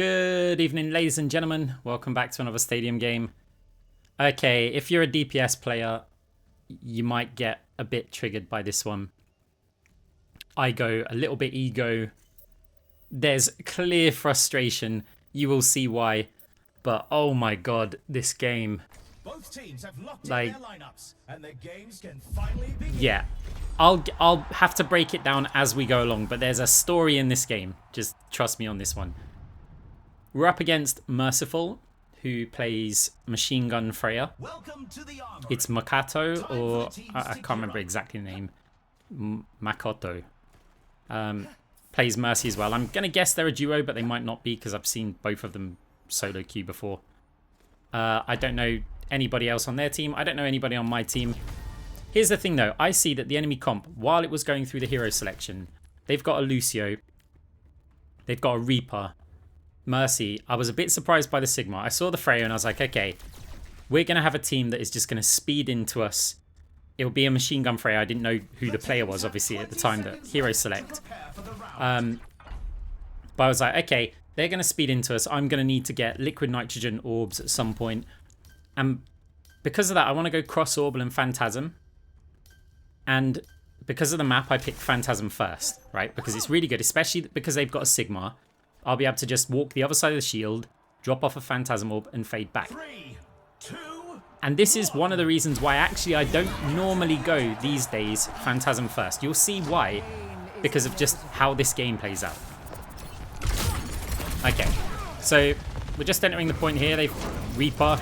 Good evening, ladies and gentlemen. Welcome back to another stadium game. Okay, if you're a DPS player, you might get a bit triggered by this one. I go a little bit ego. There's clear frustration. You will see why. But oh my god, this game. Both teams have locked in their lineups, and the games can finally begin. Yeah. I'll have to break it down as we go along, but there's a story in this game. Just trust me on this one. We're up against Merciful, who plays Machine Gun Freya. Welcome to the armory. It's Makato, or I can't remember exactly the name. Makoto. Plays Mercy as well. I'm going to guess they're a duo, but they might not be because I've seen both of them solo queue before. I don't know anybody else on their team. I don't know anybody on my team. Here's the thing though. I see that the enemy comp, while it was going through the hero selection, they've got a Lucio. They've got a Reaper. Mercy. I was a bit surprised by the Sigma. I saw the Freya and I was like, okay, we're going to have a team that is just going to speed into us. It'll be a Machine Gun Freya. I didn't know who the player was, obviously, at the time that hero select. But I was like, okay, they're going to speed into us. I'm going to need to get liquid nitrogen orbs at some point. And because of that, I want to go cross orbal and phantasm. And because of the map, I picked phantasm first, right? Because it's really good, especially because they've got a Sigma. I'll be able to just walk the other side of the shield, drop off a phantasm orb, and fade back. 3, 2, and this is one of the reasons why actually I don't normally go these days phantasm first. You'll see why, because of just how this game plays out. Okay, so we're just entering the point here. They've Reaper.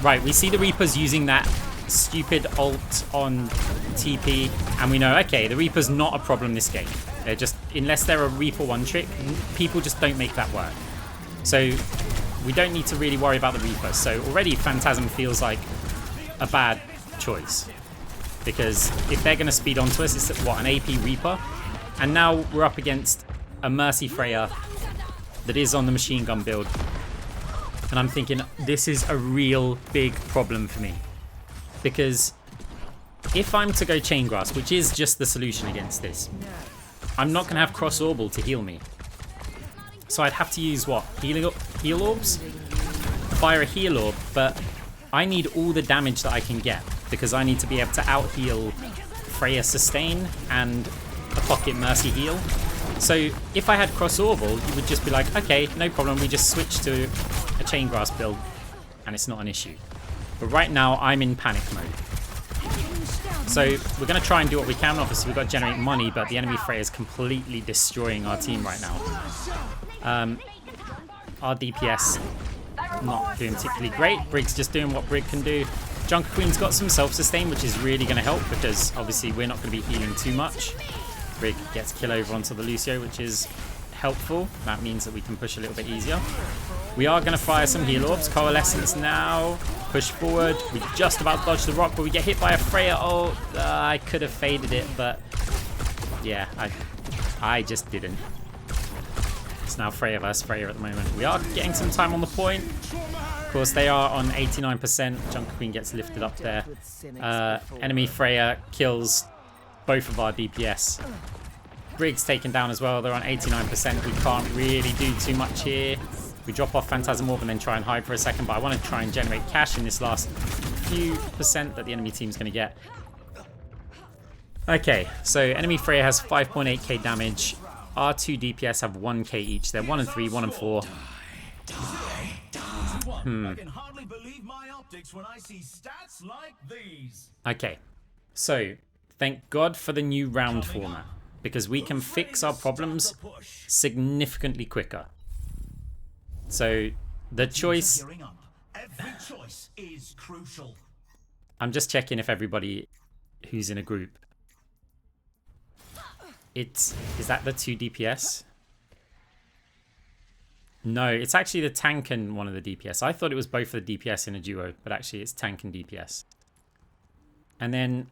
Right, we see the Reapers using that stupid ult on TP, and we know, okay, the Reaper's not a problem this game. They're just, unless they're a Reaper one trick, people just don't make that work. So we don't need to really worry about the Reaper. So already Phantasm feels like a bad choice, because if they're going to speed onto us, it's what, an AP Reaper? And now we're up against a Mercy Freya that is on the machine gun build. And I'm thinking, this is a real big problem for me. Because if I'm to go Chain Grasp, which is just the solution against this, I'm not going to have Cross Orbal to heal me. So I'd have to use what? Heal Orbs? Fire a Heal Orb, but I need all the damage that I can get, because I need to be able to out-heal Freya Sustain and a Pocket Mercy heal. So if I had Cross Orbal, you would just be like, okay, no problem, we just switch to a Chain Grasp build, and it's not an issue. But right now, I'm in panic mode. So we're going to try and do what we can. Obviously, we've got to generate money, but the enemy Freya is completely destroying our team right now. Our DPS not doing particularly great. Brig's just doing what Brig can do. Junker Queen's got some self-sustain, which is really going to help, because obviously we're not going to be healing too much. Brig gets kill over onto the Lucio, which is helpful. That means that we can push a little bit easier. We are going to fire some heal orbs. Coalescence now. Push forward. We just about dodged the rock, but we get hit by a Freya. Oh, I could have faded it, but yeah, I just didn't. It's now Freya versus Freya at the moment. We are getting some time on the point. Of course, they are on 89%. Junker Queen gets lifted up there. Enemy Freya kills both of our DPS. Brig's taken down as well. They're on 89%. We can't really do too much here. We drop off Phantasm Orb and then try and hide for a second, but I want to try and generate cash in this last few percent that the enemy team's going to get. Okay, so enemy Freya has 5.8k damage. Our two DPS have 1k each. They're 1 and 3, 1 and 4. I can hardly believe my optics when I see stats like these. Okay, so thank God for the new round format, because we can fix our problems significantly quicker. So the choice, Every choice is crucial. I'm just checking if everybody who's in a group, is that the 2 DPS? No, it's actually the tank and one of the DPS. I thought it was both of the DPS in a duo, but actually it's tank and DPS. And then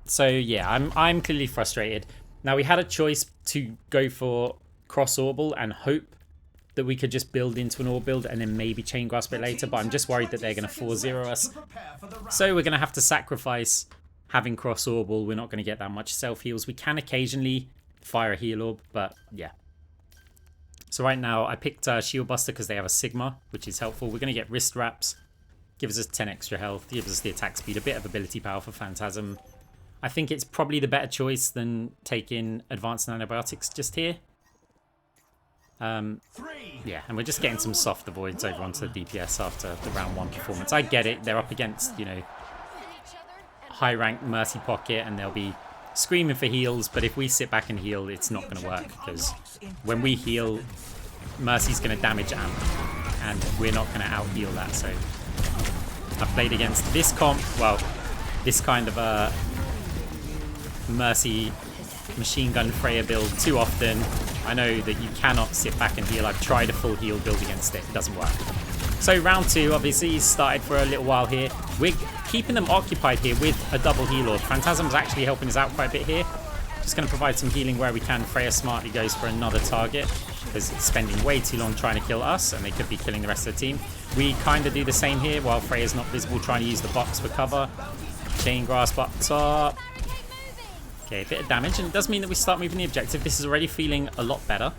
so yeah, I'm clearly frustrated. Now, we had a choice to go for Cross Orbal and hope that we could just build into an orb build and then maybe Chain Grasp it later, but I'm just worried that they're going to 4-0 us. So we're going to have to sacrifice having cross orbal, we're not going to get that much self heals. We can occasionally fire a heal orb, but yeah. So right now I picked Shield Buster because they have a Sigma, which is helpful. We're going to get wrist wraps, gives us 10 extra health, gives us the attack speed, a bit of ability power for Phantasm. I think it's probably the better choice than taking advanced antibiotics just here. Yeah, and we're just getting some soft avoids over onto the DPS after the round 1 performance. I get it, they're up against, you know, high rank Mercy Pocket and they'll be screaming for heals, but if we sit back and heal, it's not going to work, because when we heal, Mercy's going to damage Amp, and we're not going to out heal that. So I played against this comp, well, this kind of Mercy machine gun Freya build too often. I know that you cannot sit back and heal. I've tried a full heal build against it, it doesn't work. So round 2 obviously started for a little while here. We're keeping them occupied here with a double heal orb. Phantasm's actually helping us out quite a bit here. Just going to provide some healing where we can. Freya smartly goes for another target because it's spending way too long trying to kill us, and they could be killing the rest of the team. We kind of do the same here while Freya's not visible, trying to use the box for cover. Chain grasp up top. Okay, a bit of damage, and it does mean that we start moving the objective. This is already feeling a lot better.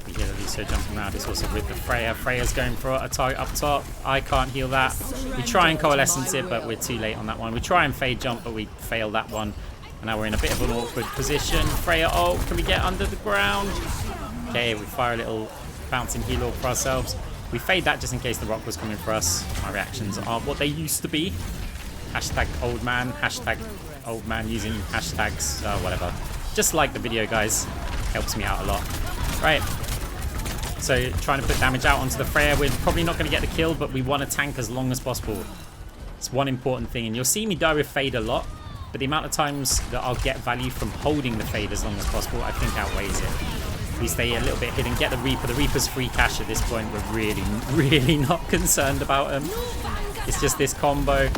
We hear the Lucio jumping around. It's also with the Freya. Freya's going for a target up top. I can't heal that. We try and coalescence it, but we're too late on that one. We try and fade jump, but we fail that one. And now we're in a bit of an awkward position. Freya, oh, can we get under the ground? Okay, we fire a little bouncing heal orb for ourselves. We fade that just in case the rock was coming for us. My reactions aren't what they used to be. Hashtag old man, hashtag old man using hashtags, whatever. Just like the video, guys. Helps me out a lot. Right. So trying to put damage out onto the Freya. We're probably not going to get the kill, but we want to tank as long as possible. It's one important thing. And you'll see me die with fade a lot, but the amount of times that I'll get value from holding the fade as long as possible, I think outweighs it. We stay a little bit hidden, get the Reaper. The Reaper's free cash at this point. We're really not concerned about him. It's just this combo.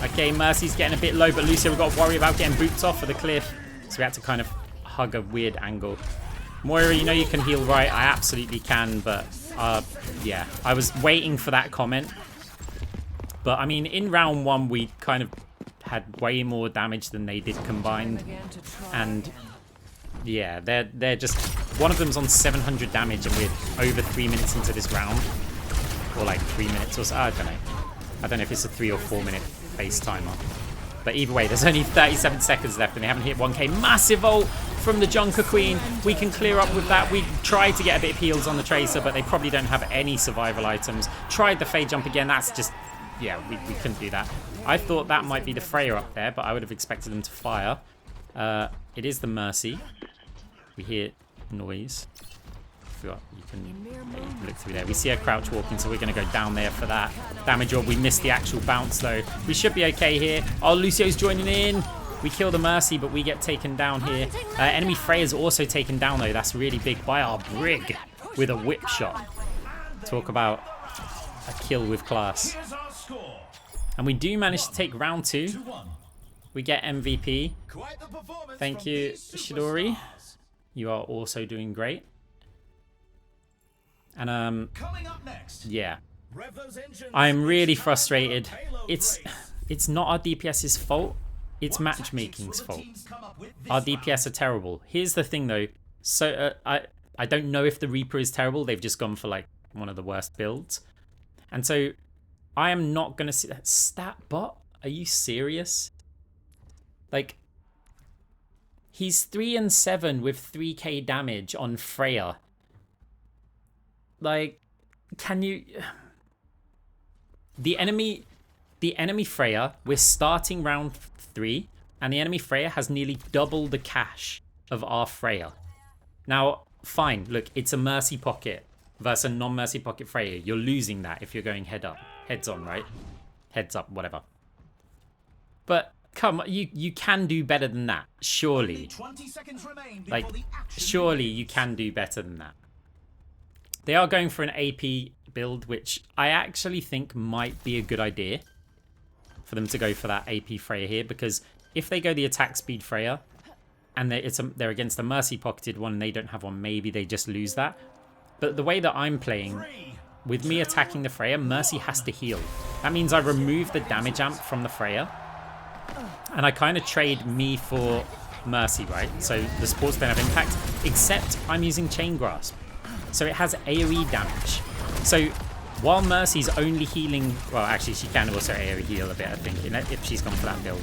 Okay, Mercy's getting a bit low, but Lucio, we've got to worry about getting boots off of the cliff. So we had to kind of hug a weird angle. Moira, you know you can heal right. I absolutely can, but yeah. I was waiting for that comment. But, I mean, in round 1, we kind of had way more damage than they did combined. And, yeah, they're just... One of them's on 700 damage, and we're over 3 minutes into this round. Or, like, 3 minutes or so. I don't know. I don't know if it's a 3 or 4 minute base timer. But either way, there's only 37 seconds left and they haven't hit 1k. Massive ult from the Junker Queen. We can clear up with that. We tried to get a bit of heals on the Tracer, but they probably don't have any survival items. Tried the fade jump again. That's just... Yeah, we couldn't do that. I thought that might be the Freya up there, but I would have expected them to fire. It is the Mercy. We hear noise. You can look through there. We see a crouch walking, so we're going to go down there for that damage orb. We missed the actual bounce, though. We should be okay here. Oh, Lucio's joining in. We kill the Mercy, but we get taken down here. Enemy Freya's also taken down, though. That's really big by our Brig with a whip shot. Talk about a kill with class. And we do manage to take round 2. We get MVP. Thank you, Shidori. You are also doing great. And yeah, I'm really frustrated. It's not our DPS's fault. It's matchmaking's fault. Our DPS are terrible. Here's the thing, though. So I don't know if the Reaper is terrible. They've just gone for like one of the worst builds, and so I am not gonna see that stat bot. Are you serious? Like, he's 3 and 7 with 3k damage on Freya. Like, can you... The enemy Freya, we're starting round 3, and the enemy Freya has nearly double the cash of our Freya. Now, fine, look, it's a Mercy Pocket versus a non-Mercy Pocket Freya. You're losing that if you're going heads on, right? Heads up, whatever. But, come on, you can do better than that, surely. Like, surely you can do better than that. They are going for an AP build, which I actually think might be a good idea for them to go for that AP Freya here, because if they go the attack speed Freya and they're against a Mercy pocketed one and they don't have one, maybe they just lose that. But the way that I'm playing, with me attacking the Freya, Mercy has to heal. That means I remove the damage amp from the Freya, and I kind of trade me for Mercy, right? So the supports don't have impact, except I'm using Chain Grasp. So it has AoE damage. So while Mercy's only healing, well, actually she can also AoE heal a bit, I think, if she's gone for that build.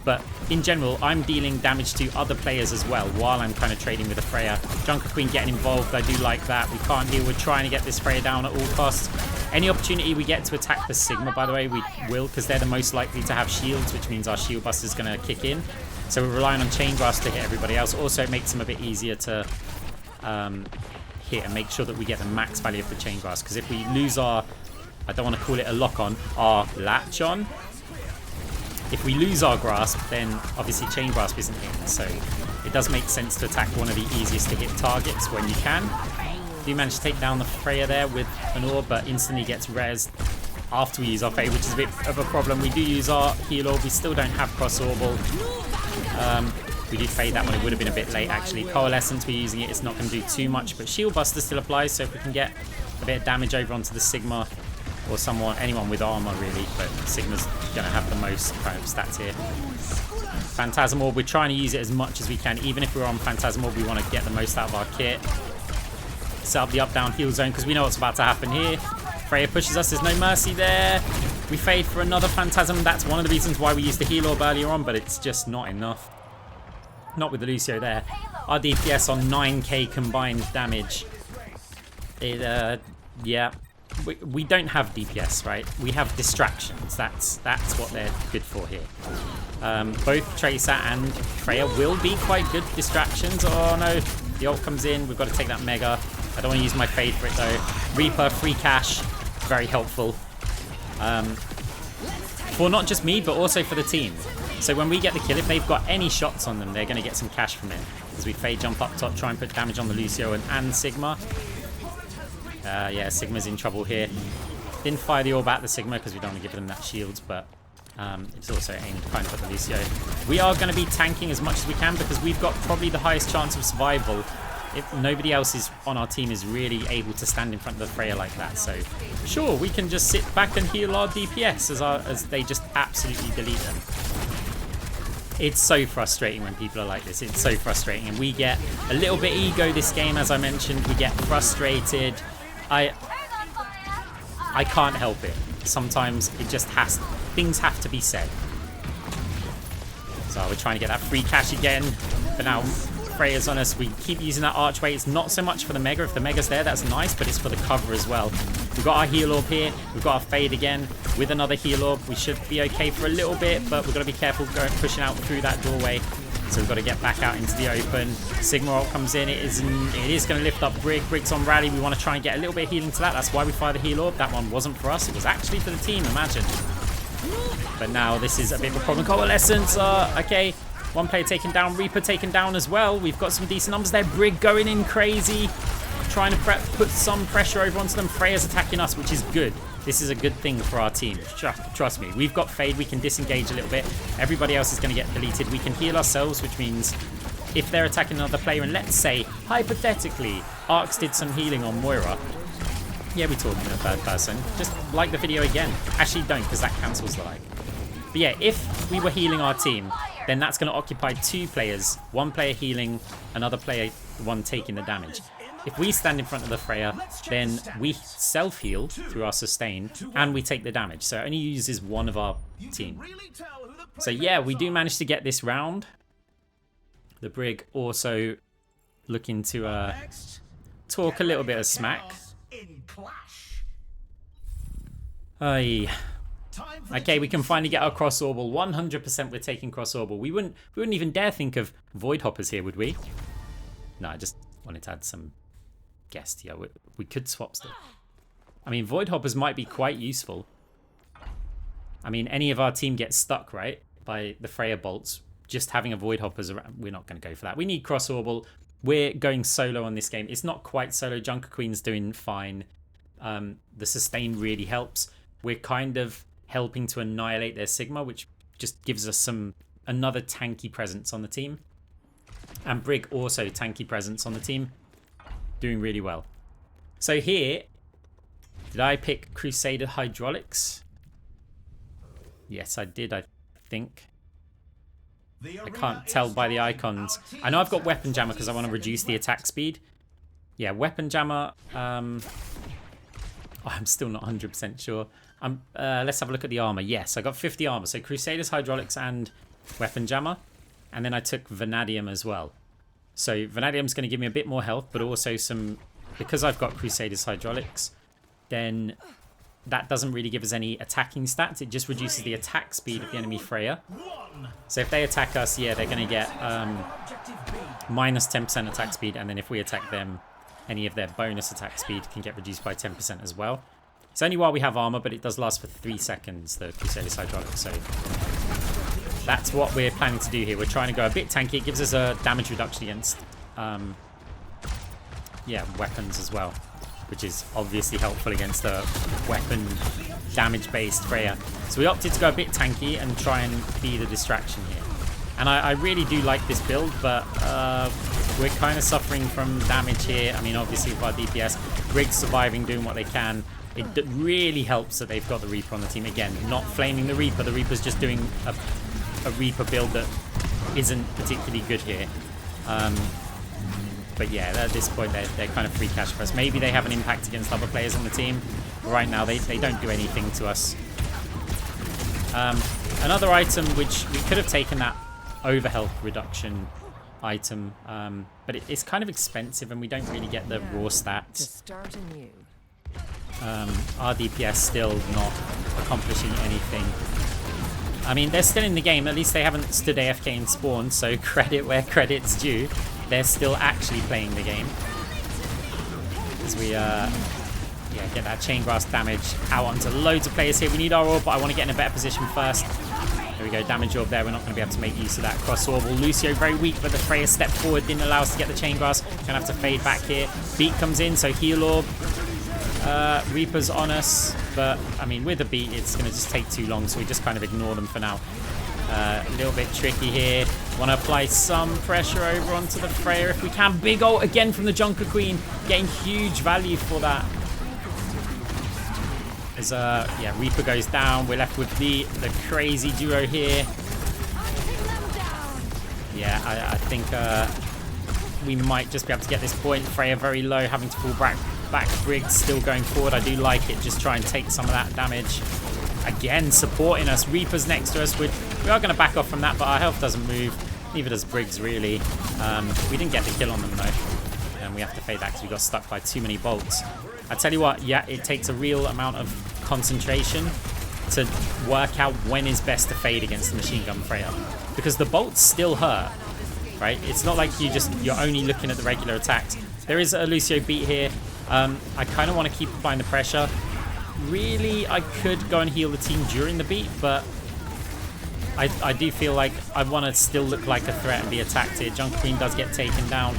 But in general, I'm dealing damage to other players as well while I'm kind of trading with the Freya. Junker Queen getting involved, I do like that. We can't heal, we're trying to get this Freya down at all costs. Any opportunity we get to attack the Sigma, by the way, we will, because they're the most likely to have shields, which means our shield buster is going to kick in. So we're relying on Chain Grasp to hit everybody else. Also, it makes them a bit easier to hit and make sure that we get the max value of the Chain Grasp. Because if we lose our, I don't want to call it a lock-on, our latch-on, if we lose our grasp, then obviously Chain Grasp isn't hitting, so it does make sense to attack one of the easiest to hit targets when you can. Do manage to take down the Freya there with an orb, but instantly gets rezzed after we use our Fade, which is a bit of a problem. We do use our heal orb, we still don't have cross orbal. We did fade that one, it would have been a bit late actually. Coalescence, we're using it, it's not going to do too much, but Shield Buster still applies, so if we can get a bit of damage over onto the Sigma, or anyone with armor really, but Sigma's going to have the most kind of stats here. Phantasm Orb, we're trying to use it as much as we can. Even if we're on Phantasm Orb, we want to get the most out of our kit. Set up the up-down heal zone, because we know what's about to happen here. Freya pushes us, there's no mercy there. We fade for another Phantasm. That's one of the reasons why we used the heal orb earlier on, but it's just not enough. Not with the Lucio there. Our DPS on 9k combined damage. Yeah. We don't have DPS, right? We have distractions. That's what they're good for here. Both Tracer and Freya will be quite good distractions. Oh no, the ult comes in. We've got to take that Mega. I don't want to use my Fade for it though. Reaper, free cash, very helpful. For not just me, but also for the team. So when we get the kill, if they've got any shots on them, they're going to get some cash from it. As we Fade jump up top, try and put damage on the Lucio and Sigma. Yeah, Sigma's in trouble here. Didn't fire the orb at the Sigma because we don't want to give them that shield, but it's also aimed kind of at the Lucio. We are going to be tanking as much as we can because we've got probably the highest chance of survival if nobody else on our team is really able to stand in front of the Freya like that. So sure, we can just sit back and heal our DPS as they just absolutely delete them. It's so frustrating when people are like this. It's so frustrating, and we get a little bit ego this game, as I mentioned. We get frustrated. I can't help it. Sometimes it just things have to be said. So we're trying to get that free cash again, but now Freya's on us. We keep using that archway. It's not so much for the Mega. If the Mega's there, that's nice, but it's for the cover as well. We've got our heal orb here. We've got our Fade again with another heal orb. We should be okay for a little bit, but we've got to be careful pushing out through that doorway. So we've got to get back out into the open. Sigma ult comes in. It is going to lift up Brig. Brig's on rally. We want to try and get a little bit of healing to that. That's why we fire the heal orb. That one wasn't for us. It was actually for the team, imagine. But now this is a bit of a problem. Coalescence. Okay. One player taken down. Reaper taken down as well. We've got some decent numbers there. Brig going in crazy. Trying to put some pressure over onto them. Freya's attacking us, which is good. This is a good thing for our team. Trust me. We've got Fade. We can disengage a little bit. Everybody else is going to get deleted. We can heal ourselves, which means if they're attacking another player, and let's say, hypothetically, Arx did some healing on Moira. Yeah, we're talking in a third person. Just like the video again. Actually, don't, because that cancels the like. But yeah, if we were healing our team, then that's going to occupy two players. One player healing, another player, one taking the damage. If we stand in front of the Freya, then we self-heal through our sustain, and we take the damage. So it only uses one of our team. So yeah, we do manage to get this round. The Brig also looking to talk a little bit of smack. Okay, we can finally get our cross orbal. 100% we're taking cross orbal. We wouldn't even dare think of void hoppers here, would we? No, I just wanted to add some guest here. We could swap stuff. I mean, void hoppers might be quite useful. I mean, any of our team gets stuck, right, by the Freya bolts. Just having a void hoppers around, we're not going to go for that. We need cross orbal. We're going solo on this game. It's not quite solo. Junker Queen's doing fine. The sustain really helps. We're kind of helping to annihilate their Sigma, which just gives us another tanky presence on the team. And Brig also tanky presence on the team. Doing really well. So here, Did I pick Crusader Hydraulics? Yes, I did, I think. I can't tell by the icons. I know I've got Weapon Jammer because I want to reduce the attack speed. Yeah, Weapon Jammer. I'm still not 100% sure. Let's have a look at the armor. Yes, I got 50 armor. So Crusaders Hydraulics and Weapon Jammer. And then I took Vanadium as well. So Vanadium's going to give me a bit more health, but also some... Because I've got Crusaders Hydraulics, then that doesn't really give us any attacking stats. It just reduces the attack speed of the enemy Freya. So if they attack us, yeah, they're going to get minus 10% attack speed. And then if we attack them, any of their bonus attack speed can get reduced by 10% as well. It's only while we have armor, but it does last for 3 seconds, the Crusaders Hydraulics. So that's what we're planning to do here. We're trying to go a bit tanky. It gives us a damage reduction against weapons as well, which is obviously helpful against a weapon damage-based Freya. So we opted to go a bit tanky and try and be the distraction here. And I really do like this build, but we're kind of suffering from damage here. I mean, obviously with our DPS, Briggs surviving, doing what they can. It really helps that they've got the Reaper on the team. Again, not flaming the Reaper. The Reaper's just doing a Reaper build that isn't particularly good here. But yeah, at this point, they're kind of free cash for us. Maybe they have an impact against other players on the team. Right now, they don't do anything to us. Another item which we could have taken, that overhealth reduction item, but it's kind of expensive and we don't really get the raw stats. Our DPS still not accomplishing anything. I mean, they're still in the game. At least they haven't stood AFK and spawned, so credit where credit's due. They're still actually playing the game. As we get that chain grass damage out onto loads of players here. We need our orb, but I want to get in a better position first. There we go, damage orb there. We're not going to be able to make use of that cross orb. Lucio very weak, but the Freya step forward didn't allow us to get the chain grass. Gonna have to fade back here. Beat comes in, so heal orb. Reaper's on us, but I mean, with a beat, it's going to just take too long, so we just kind of ignore them for now. A little bit tricky here. Want to apply some pressure over onto the Freya if we can. Big ult again from the Junker Queen, getting huge value for that. As Reaper goes down, we're left with the crazy duo here. Yeah, I think we might just be able to get this point. Freya very low, having to fall back. Briggs still going forward. I do like it. Just try and take some of that damage. Again, supporting us. Reaper's next to us. We are going to back off from that, but our health doesn't move. Neither does Briggs, really. We didn't get the kill on them, though. And we have to fade that because we got stuck by too many bolts. I tell you what, yeah, it takes a real amount of concentration to work out when is best to fade against the machine gun Freya. Because the bolts still hurt, right? It's not like you're only looking at the regular attacks. There is a Lucio beat here. I kind of want to keep applying the pressure. Really, I could go and heal the team during the beat, but I do feel like I want to still look like a threat and be attacked here. Junker Queen does get taken down.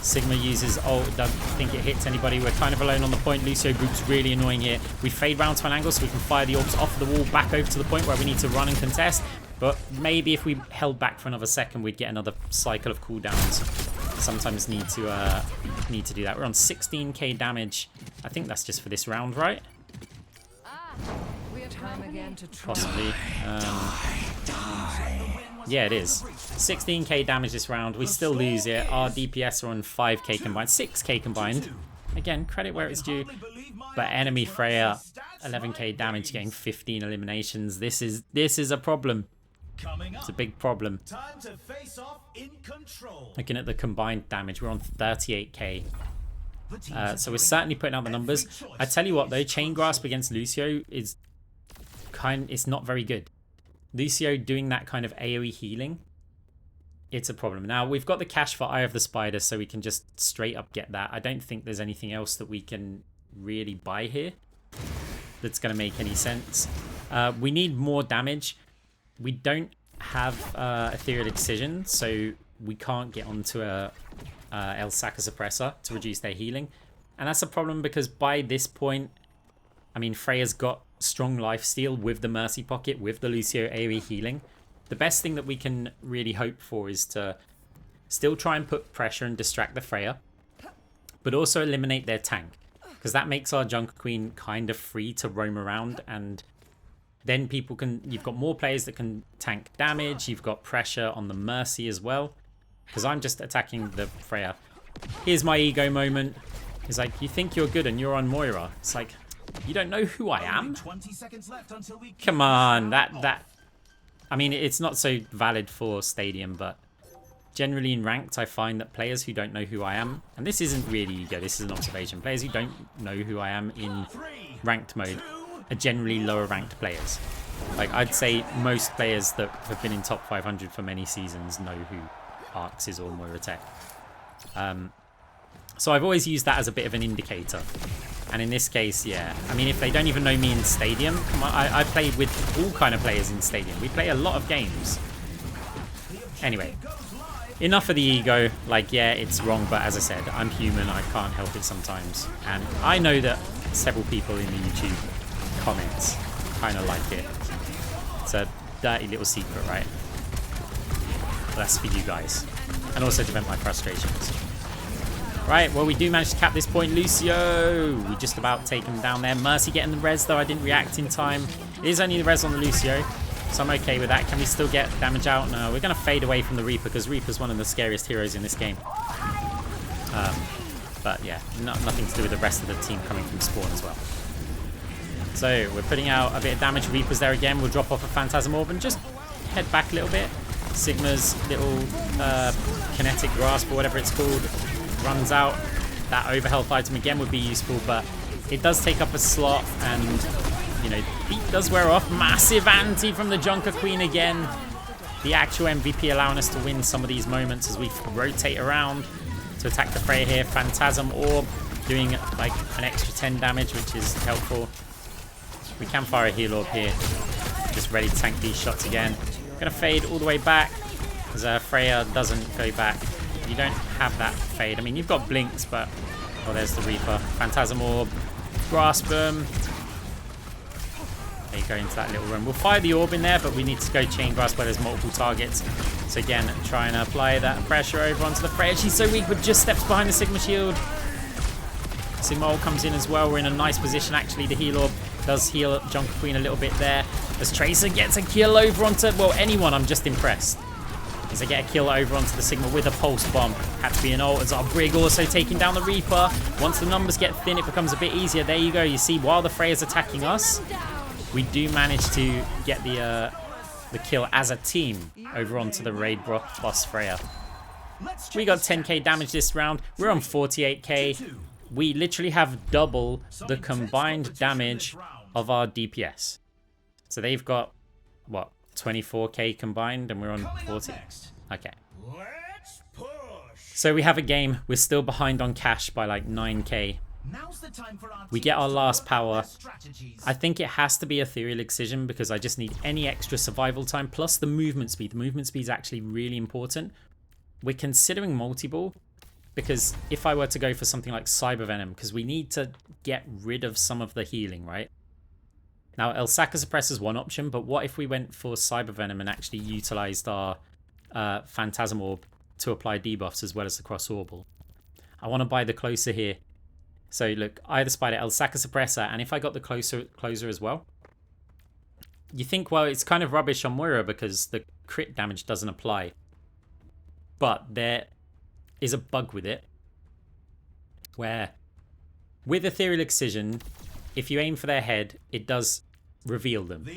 Sigma uses ult, doesn't think it hits anybody. We're kind of alone on the point. Lucio group's really annoying here. We fade round to an angle so we can fire the orbs off the wall back over to the point where we need to run and contest. But maybe if we held back for another second, we'd get another cycle of cooldowns. Sometimes need to do that. We're on 16k damage. I think that's just for this round, right? Possibly. Yeah, it is. 16k damage this round. We still lose it. Our DPS are on 5k combined. 6k combined. Again, credit where it's due. But enemy Freya, 11k damage, getting 15 eliminations. This is a problem. It's a big problem. Looking at the combined damage, we're on 38k. So we're certainly putting out the numbers. I tell you what though, Chain Grasp against Lucio is it's not very good. Lucio doing that kind of AoE healing, it's a problem. Now we've got the cash for Eye of the Spider, so we can just straight up get that. I don't think there's anything else that we can really buy here that's going to make any sense. We need more damage. We don't have Ethereal Excision, so we can't get onto a El Saka Suppressor to reduce their healing. And that's a problem because by this point, I mean, Freya's got strong lifesteal with the Mercy Pocket, with the Lucio AoE healing. The best thing that we can really hope for is to still try and put pressure and distract the Freya, but also eliminate their tank. because that makes our Junker Queen kind of free to roam around, and then you've got more players that can tank damage. You've got pressure on the Mercy as well, because I'm just attacking the Freya. Here's my ego moment. It's like, you think you're good and you're on Moira. It's like, you don't know who I am? 20 seconds left until we Come on, I mean, it's not so valid for Stadium, but generally in Ranked, I find that players who don't know who I am, and this isn't really ego, this is an observation, players who don't know who I am in Ranked mode are generally lower ranked players. Like, I'd say most players that have been in top 500 for many seasons know who Arx is or Moira Tech. So I've always used that as a bit of an indicator. And in this case, yeah. I mean, if they don't even know me in Stadium, come on, I played with all kind of players in Stadium. We play a lot of games. Anyway, enough of the ego. Like, yeah, it's wrong, but as I said, I'm human. I can't help it sometimes. And I know that several people in the YouTube comments kind of like it. It's a dirty little secret, right? That's for you guys. And also to vent my frustrations. Right, well, we do manage to cap this point. Lucio, we just about take him down there. Mercy getting the res, though. I didn't react in time. It is only the res on the Lucio, so I'm okay with that. Can we still get damage out? No, we're going to fade away from the Reaper, because Reaper's one of the scariest heroes in this game. But yeah, nothing to do with the rest of the team coming from spawn as well. So we're putting out a bit of damage. Reaper's there again. We'll drop off a Phantasm Orb and just head back a little bit. Sigma's little kinetic grasp, or whatever it's called, runs out. That overhealth item again would be useful, but it does take up a slot, and you know, beat does wear off. Massive anti from the Junker Queen again. The actual MVP allowing us to win some of these moments as we rotate around to attack the Freya here. Phantasm Orb doing like an extra 10 damage, which is helpful. We can fire a heal orb here, just ready to tank these shots again. Gonna fade all the way back, as Freya doesn't go back. You don't have that fade. I mean, you've got blinks, but... Oh, there's the Reaper. Phantasm Orb. Grasp them. There you go, into that little room. We'll fire the orb in there, but we need to go chain grasp where there's multiple targets. So again, try and apply that pressure over onto the Freya. She's so weak, but just steps behind the Sigma shield. Sigma ult comes in as well. We're in a nice position, actually. The heal orb does heal Junker Queen a little bit there. As Tracer gets a kill over onto... Well, anyone, I'm just impressed. As they get a kill over onto the Sigma with a pulse bomb. Had to be an ult, as our Brig also taking down the Reaper. Once the numbers get thin, it becomes a bit easier. There you go. You see, while the Freya's attacking us, we do manage to get the kill as a team over onto the raid boss Freya. We got 10k damage this round. We're on 48k. We literally have double the combined damage of our DPS. So they've got, what, 24k combined, and we're on 40. Okay. So we have a game. We're still behind on cash by like 9k. We get our last power. I think it has to be Ethereal Excision, because I just need any extra survival time, plus the movement speed. The movement speed is actually really important. We're considering multi-ball, because if I were to go for something like Cyber Venom, because we need to get rid of some of the healing, right? Now, Elsaka Suppress is one option, but what if we went for Cyber Venom and actually utilized our Phantasm Orb to apply debuffs as well as the Cross Orbal? I want to buy the Closer here. So look, either Spider, Elsaka Suppressor, and if I got the Closer as well, you think, well, it's kind of rubbish on Moira because the crit damage doesn't apply. But there is a bug with it, where with Ethereal Excision, if you aim for their head, it does reveal them.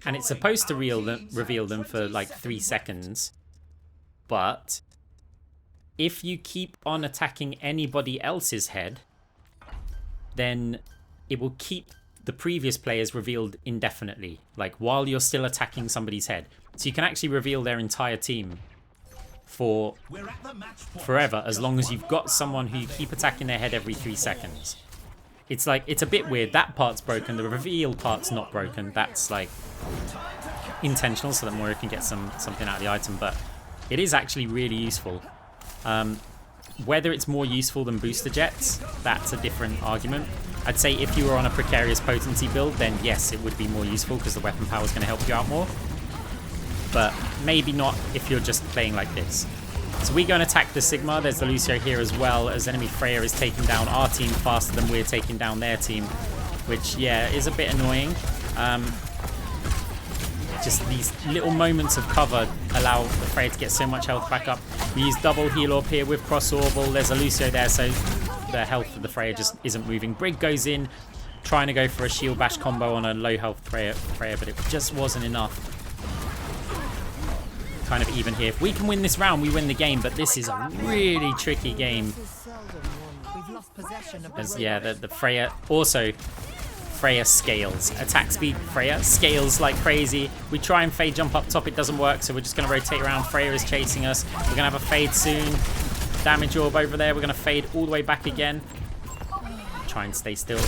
And it's supposed to reveal them for like 3 seconds. But if you keep on attacking anybody else's head, then it will keep the previous players revealed indefinitely, like while you're still attacking somebody's head. So you can actually reveal their entire team for forever, as long as you've got someone who you keep attacking their head every 3 seconds. It's like, it's a bit weird. That part's broken. The reveal part's not broken. That's like intentional so that Moira can get something out of the item, but it is actually really useful. Whether it's more useful than booster jets, that's a different argument. I'd say if you were on a precarious potency build, then yes, it would be more useful because the weapon power is going to help you out more. But maybe not if you're just playing like this. So we go and attack the Sigma. There's the Lucio here as well, as enemy Freya is taking down our team faster than we're taking down their team, which, yeah, is a bit annoying. Just these little moments of cover allow the Freya to get so much health back up. We use double heal orb here with cross orbal. There's a Lucio there, so the health of the Freya just isn't moving. Brig goes in, trying to go for a shield bash combo on a low health Freya, but it just wasn't enough. Kind of even here. If we can win this round, we win the game, but this is a really tricky game. As, yeah, the Freya also... Freya scales. Attack speed, Freya scales like crazy. We try and fade jump up top, it doesn't work, so we're just going to rotate around. Freya is chasing us. We're going to have a fade soon. Damage orb over there. We're going to fade all the way back again. Try and stay still.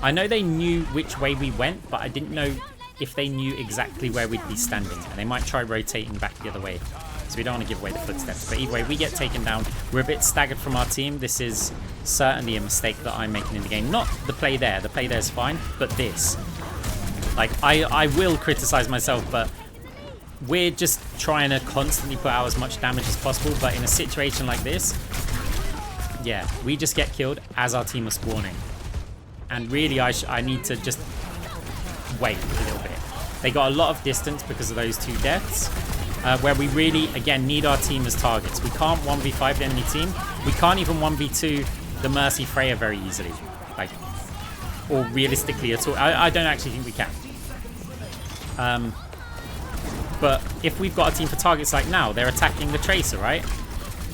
I know they knew which way we went, but I didn't know if they knew exactly where we'd be standing. And they might try rotating back the other way. So we don't want to give away the footsteps. But either way, we get taken down. We're a bit staggered from our team. This is certainly a mistake that I'm making in the game. Not the play there. The play there's fine. But this. Like, I will criticize myself, but we're just trying to constantly put out as much damage as possible. But in a situation like this, yeah, we just get killed as our team are spawning. And really, I need to just wait a little bit. They got a lot of distance because of those two deaths. Where we really, again, need our team as targets. We can't 1v5 the enemy team. We can't even 1v2 the Mercy Freya very easily. Like, or realistically at all. I don't actually think we can. But if we've got a team for targets like now, they're attacking the Tracer, right?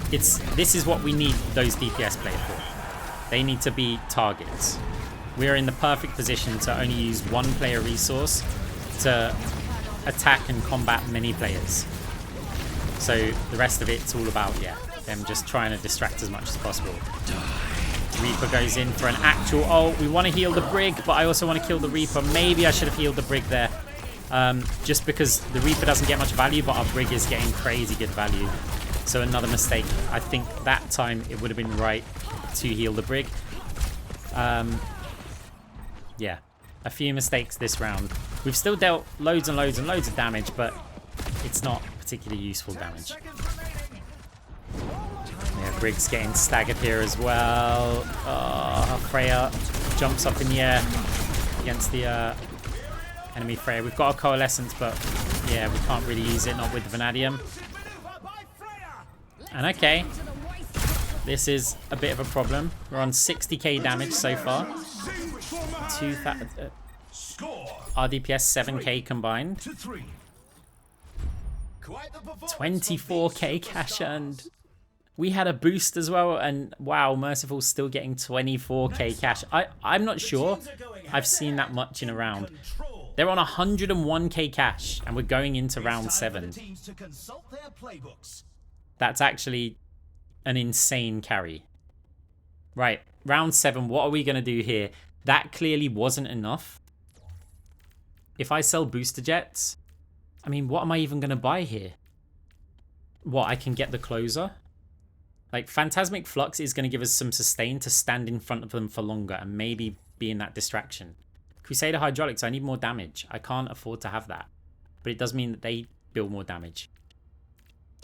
This is what we need those DPS players for. They need to be targets. We're in the perfect position to only use one player resource to attack and combat many players. So the rest of it's all about, yeah, them just trying to distract as much as possible. Reaper goes in for an actual... Oh, we want to heal the Brig, but I also want to kill the Reaper. Maybe I should have healed the Brig there. Just because the Reaper doesn't get much value, but our Brig is getting crazy good value. So another mistake. I think that time it would have been right to heal the Brig. Yeah, a few mistakes this round. We've still dealt loads and loads and loads of damage, but it's not particularly useful damage. Yeah, Brig's getting staggered here as well. Freya jumps up in the air against the enemy Freya. We've got a Coalescence, but yeah, we can't really use it, not with the Vanadium. And okay, this is a bit of a problem. We're on 60k damage so far. 2,000... our DPS 7k combined. 24k cash earned. We had a boost as well, and wow, Merciful's still getting 24k cash. I'm not sure I've seen that much in a round. They're on 101k cash, and we're going into round 7. That's actually an insane carry. Right, round 7, what are we going to do here? That clearly wasn't enough. If I sell booster jets, I mean, what am I even going to buy here? What, I can get the closer? Like, Phantasmic Flux is going to give us some sustain to stand in front of them for longer and maybe be in that distraction. Crusader Hydraulics, I need more damage. I can't afford to have that. But it does mean that they deal more damage.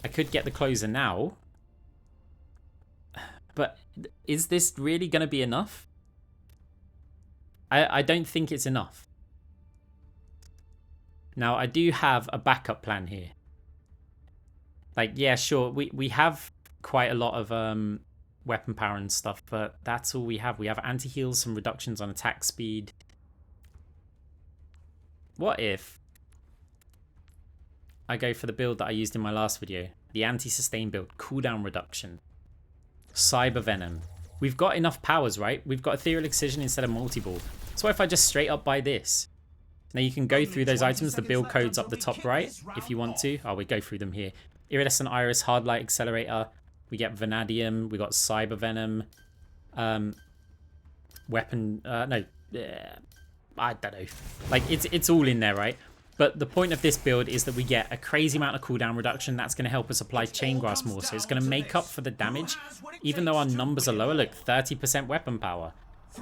I could get the closer now. But is this really going to be enough? I don't think it's enough. Now, I do have a backup plan here. Like, yeah, sure, we have quite a lot of weapon power and stuff, but that's all we have. We have anti-heals, some reductions on attack speed. What if I go for the build that I used in my last video? The anti-sustain build, cooldown reduction. Cyber Venom. We've got enough powers, right? We've got Ethereal Excision instead of Multi-Ball. So what if I just straight up buy this? Now you can go through those items, the build codes up the top right, if you want to. Oh, we go through them here. Iridescent Iris, Hard Light Accelerator. We get Vanadium. We got Cyber Venom. Weapon, no. I don't know. Like, it's all in there, right? But the point of this build is that we get a crazy amount of cooldown reduction. That's going to help us apply Chain Grasp more. So it's going to make up for the damage. Even though our numbers are lower, look, 30% weapon power.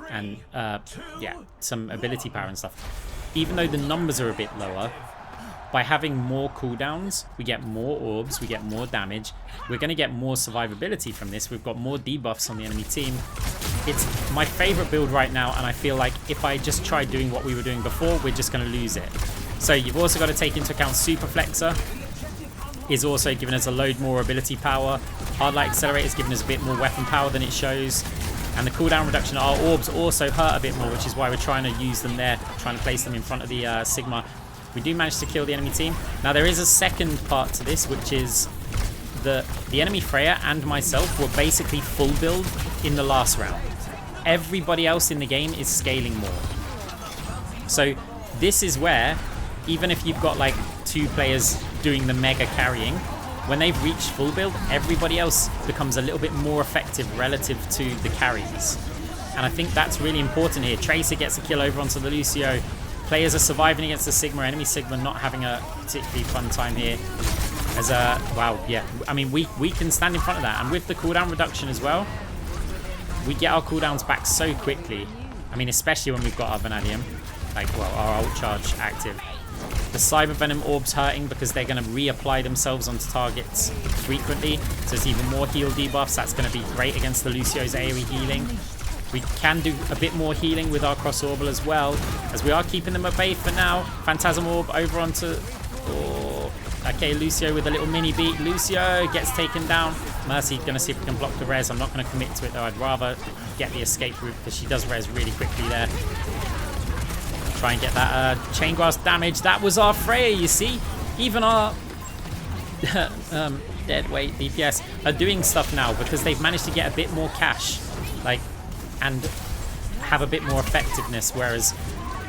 And, yeah, some ability power and stuff. Even though the numbers are a bit lower, by having more cooldowns, we get more orbs, we get more damage. We're going to get more survivability from this. We've got more debuffs on the enemy team. It's my favorite build right now, and I feel like if I just try doing what we were doing before, we're just going to lose it. So you've also got to take into account Super Flexor is also giving us a load more ability power. Hard Light Accelerator is giving us a bit more weapon power than it shows. And the cooldown reduction, our orbs also hurt a bit more, which is why we're trying to use them there, trying to place them in front of the Sigma. We do manage to kill the enemy team. Now there is a second part to this, which is the enemy Freya and myself were basically full build in the last round. Everybody else in the game is scaling more. So this is where, even if you've got like 2 players doing the mega carrying, when they've reached full build, everybody else becomes a little bit more effective relative to the carries. And I think that's really important here. Tracer gets a kill over onto the Lucio. Players are surviving against the Sigma. Enemy Sigma not having a particularly fun time here. As a, wow, yeah. I mean, we can stand in front of that. And with the cooldown reduction as well, we get our cooldowns back so quickly. I mean, especially when we've got our Vanadium, like, well, our ult charge active. The Cyber Venom orbs hurting because they're going to reapply themselves onto targets frequently. So it's even more heal debuffs. That's going to be great against the Lucio's AoE healing. We can do a bit more healing with our Cross Orbal as well, as we are keeping them at bay for now. Phantasm Orb over onto... Oh, okay, Lucio with a little mini beat. Lucio gets taken down. Mercy going to see if we can block the res. I'm not going to commit to it though. I'd rather get the escape route because she does res really quickly there. Try and get that chain grasp damage. That was our Freya, you see. Even our dead weight DPS are doing stuff now because they've managed to get a bit more cash, like, and have a bit more effectiveness. Whereas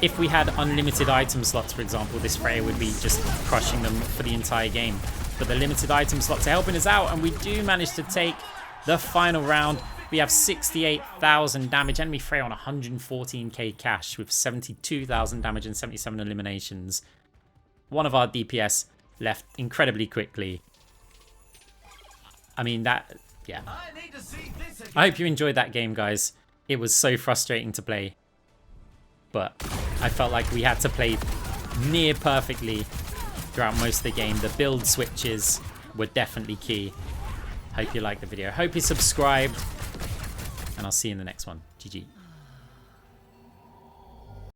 if we had unlimited item slots, for example, this Freya would be just crushing them for the entire game. But the limited item slots are helping us out, and we do manage to take the final round. We have 68,000 damage. Enemy Freya on 114k cash with 72,000 damage and 77 eliminations. One of our DPS left incredibly quickly. I mean, that, yeah. I hope you enjoyed that game, guys. It was so frustrating to play. But I felt like we had to play near perfectly throughout most of the game. The build switches were definitely key. Hope you liked the video. Hope you subscribed. And I'll see you in the next one. GG.